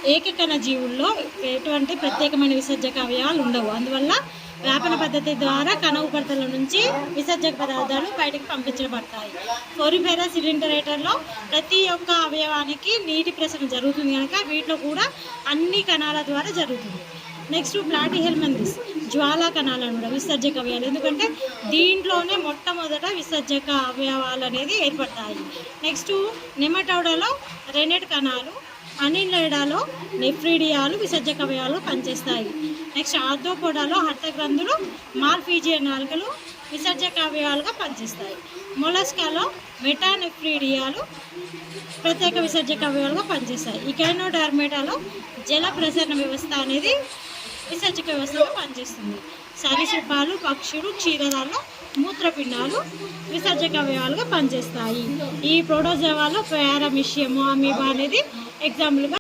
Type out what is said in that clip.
ఏకకణ జీవుల్లో ఎటువంటి ప్రత్యేకమైన విసర్జక అవయవాలు ఉండవు. అందువల్ల వ్యాపన పద్ధతి ద్వారా కణ ఉపరితలం నుంచి విసర్జక పదార్థాలు బయటకు పంపించబడతాయి. ఫోరిఫెరా సిలిండరేటర్లో ప్రతి ఒక్క అవయవానికి నీటి ప్రసరణ జరుగుతుంది కనుక వీటిలో కూడా అన్ని కణాల ద్వారా జరుగుతుంది. నెక్స్ట్ ప్లాటిహెల్మింథస్ జ్వాలా కణాలు అనమాట విసర్జక అవయవాలు. ఎందుకంటే దీంట్లోనే మొట్టమొదట విసర్జక అవయవాలు అనేది ఏర్పడతాయి. నెక్స్ట్ నెమటోడాలో రెనెట్ కణాలు, అనిలిడాలో నెఫ్రిడియాలు విసర్జక అవయవాలు పనిచేస్తాయి. నెక్స్ట్ ఆర్థోపోడాలో హర్తగ్రంథులు, మాల్ఫీజియన్ నాలుకలు విసర్జక అవయవాలుగా పనిచేస్తాయి. మొలస్కాలో మెటానెఫ్రిడియాలు ప్రత్యేక విసర్జక అవయవాలుగా పనిచేస్తాయి. ఇకైనోడర్మేటాలో జల ప్రసరణ వ్యవస్థ అనేది విసర్జక వ్యవస్థగా పనిచేస్తుంది. సరీసృపాలు, పక్షులు, క్షీరదాల్లో మూత్రపిండాలు విసర్జక అవయవాలుగా పనిచేస్తాయి. ఈ ప్రోటోజోవాలో పారామీషియం, అమీబా అనేది ఎగ్జాంపుల్గా